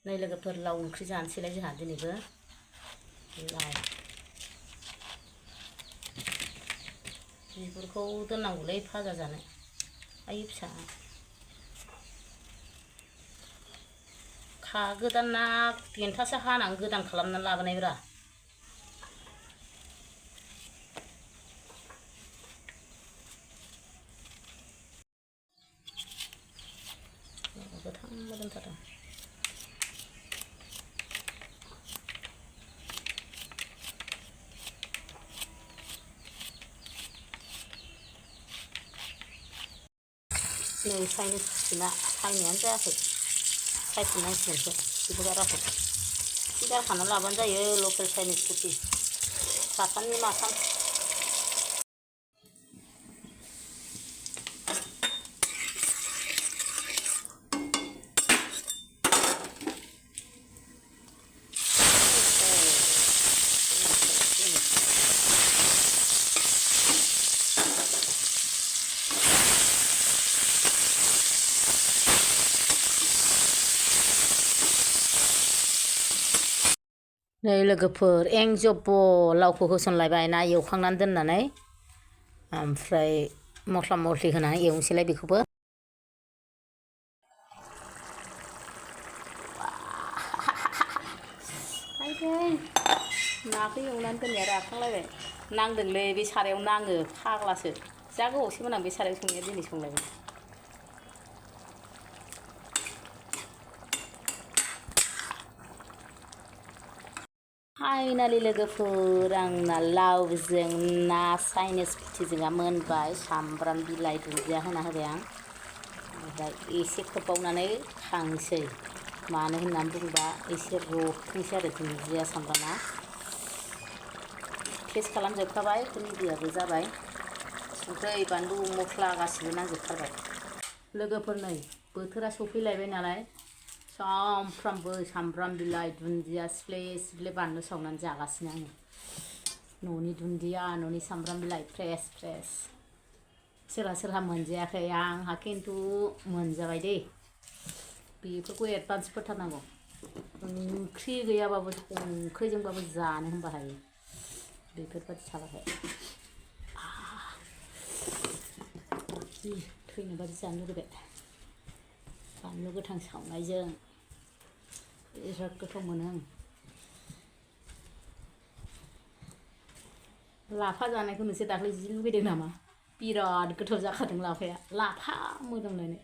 नै लोगोफोर लाव ओंख्रि जानोसैलाय जोंहा दिनैबो लाव बिगुरखौ दोननांगौलै फाजा जानो आइ फिसा खा गोदाना देन्थासो हानानै गोदान खालामनानै लाबोनायब्रा गोथां मोदोमथारदों नै चाइनिस फुथिना सायनायानो जायाखै सायफिननांसिगोनसो बेखौ गाराखै गारखाना लाबानो जायो लकेल चाइनिस फुथि साथामनि माथाम नै लोगोफोर एंजब लावखौ होसनलायबाय ना एवखांनानै दोननानै ओमफ्राय मस्ला मस्लि होनानै एवनोसैलाय बेखौबो नाखौ एवनानै दोननाया राखांलायबाय नांदोंलै बे सारायाव नाङो फाग्लासो जा गोबावसैमोन आं बे सारायाव संनाया दिनै संलायबाय फाइनालि लोगोफोर आंना लावजों ना चाइनिस फुथिजोंआ मोनबाय सामब्राम बिलाइ दुन्दिया होना होबाय आं ओमफ्राय एसे खोबबावनानै खांसै मानो होननानै बुङोबा एसे रबथोंसै आरो दुन्दिया सामब्रामा टेस्ट खालामजोबखाबाय दुन्दियाबो जाबाय संख्रै बानलु मस्ला गासिबो नांजोबथारबाय लोगोफोर नै बोथोरा सफैलायबाय नालाय सामफ्रामबो सामब्राम बिलाइ दुन्दिया सिफ्ले सिफ्ले बानलु सावनानै जागासिनो आङो न'नि दुन्दिया न'नि सामब्राम बिलाइ फ्रेस फ्रेस सोरहा सोरहा मोनजायाखै आंहा खिन्थु मोनजाबाय दे बेफोरखौ एडभान्स फोथारनांगौ ओंख्रि गैयाबाबो संख्रिजोंबाबो जानो होनबा हायो बेफोरबायदि थाबाथाय थैनो बादि जानो लुगैबाय बानलु गोथां सावनायजों बिराद गोथाव मोनो आं लाफा जानायखौ नोंसोर दाख्लै जि लुगैदों नामा बिराद गोथाव जाखादों लाफाया लाफा मोदोमलायनाय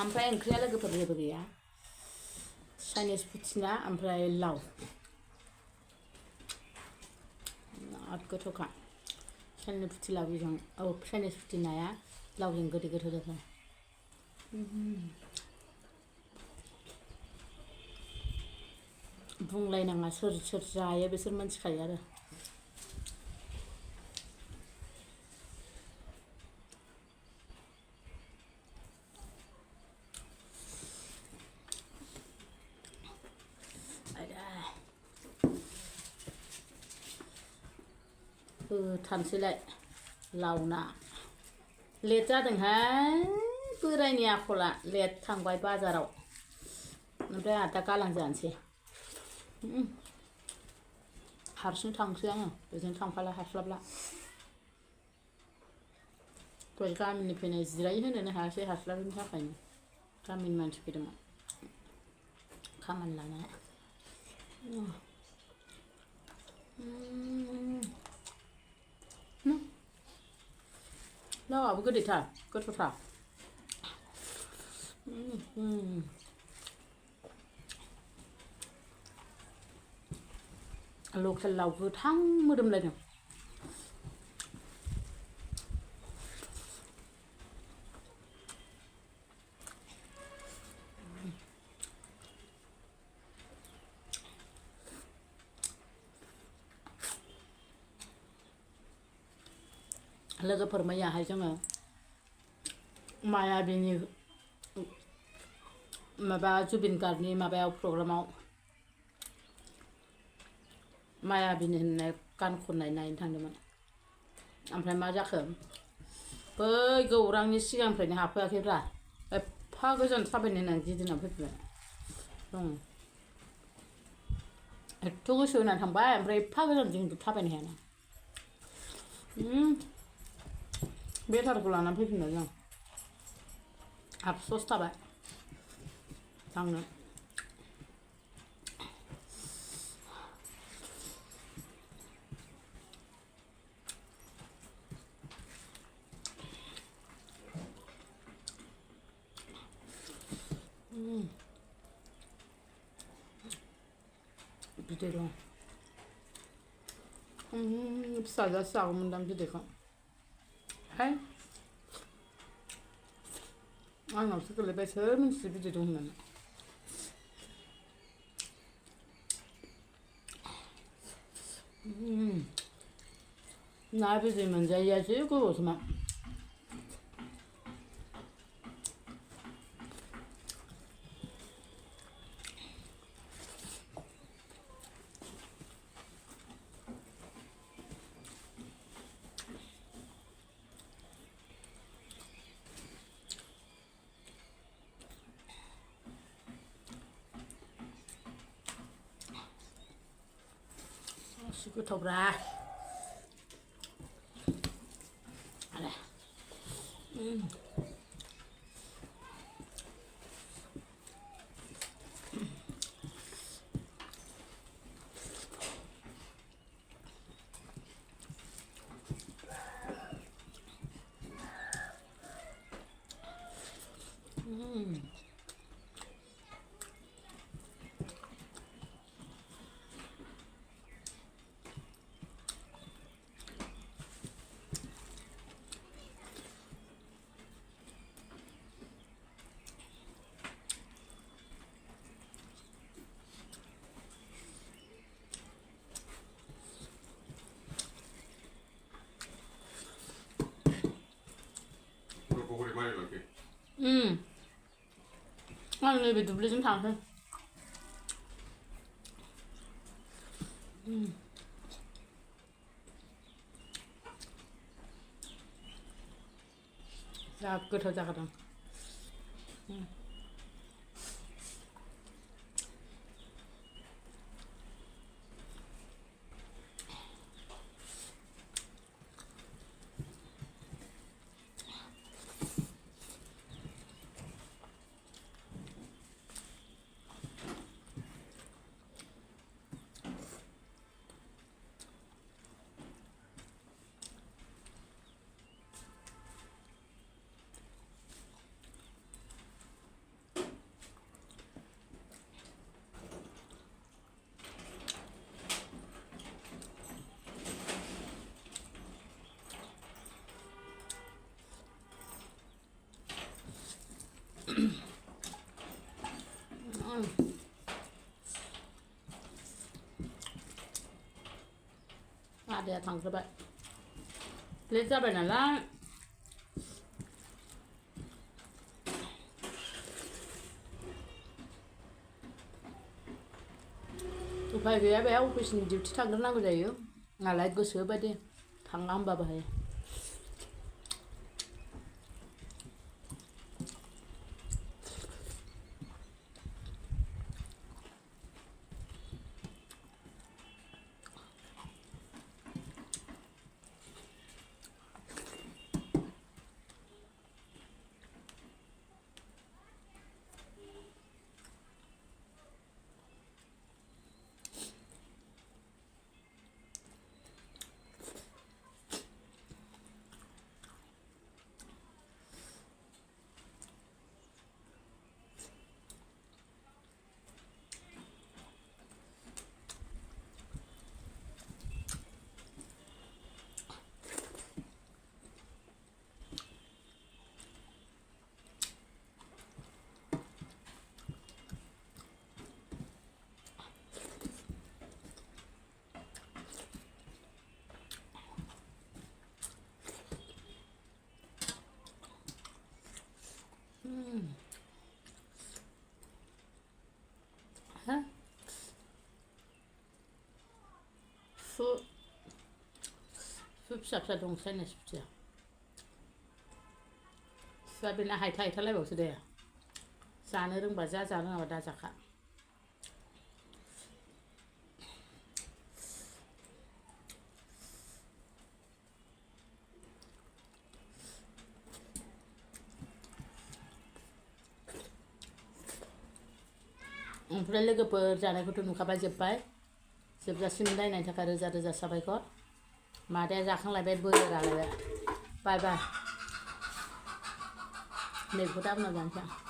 ओमफ्राय ओंख्रिया लोगोफोर जेबो गैया चाइनिस फुथिना ओमफ्राय लाव बिराद गोथावखा चाइनिस फुथि लावजों चाइनिस फुथि नाया लावजों गोदै गोथाव जाथारो बुंलायनाङा सोर सोर जायो बिसोर मिन्थिखायो आरो होथारनोसैलाय लाव ना लेट जादोंहाय बोरायनि आखला लेट थांबाय बाजाराव ओमफ्राय आहा दा गालां जानोसै हारसिं थांसै आङो बेजों थांफाला हास्लाबला दहाय गामिनि फैनाय जिरायहोनोनो हायासै हास्लाबैनि थाखायनो गामिनि मानसि फैदोंमोन खामानि लानानै लावाबो गोदैथार गोथावथार लकेल लाव गोथां मोदोमलायदों लोगोफोर मैयाहाय जोङो मायाबिनि माबा जुबिन गार्गनि माबायाव प्रग्रामाव मायाबिनि होननाय गान खननाय नायनो थांदोंमोन ओमफ्राय मा जाखो बै गौरांनि सिगांनिफ्रायनो हाबफैयाखैब्रा एफा गोजान थाबायनो होननानै गिदिंना फैफिनबाय एथ' गोसो होनानै थांबाय ओमफ्राय एफा गोजान जों थाबायनो हायाना बेटारखौ लानानै फैफिनबाय जों आफस'स थाबाय थांनो बिदै दं फिसाजासो जागौमोनदां बिदैखौ हाय आंनावसो गोलैबाय सोर मिन्थियो बिदै दं होननानै ना बिदै मोनजायैया जि गोबावसोमोन एसे गोथावब्रा आरो आं नैबे दुब्लिजों थांसै जा गोथाव जाखादों आदाया थांग्रोबाय लेट जाबाय नालाय उफाय गैया बे अफिसनि डिउटि थांग्रोनांगौ जायो नालाय गोसोबायदि थाङा होनबाबो हायो सु फिसा फिसा दं चाइनिस फिथिया सुआ बेना हायथा हायथा लायबावसो दे जानो रोंबा जा जानो रोङाबा दा जाखा ओमफ्राय लोगोफोर जानायखौथ' नुखाबाय जोबजासिम नायनायनि थाखाय रोजा रोजा साबायखर मादैया जाखांलायबाय बोरालायबाय बाय बाय मैगंखौ दा उनाव जानोसै आं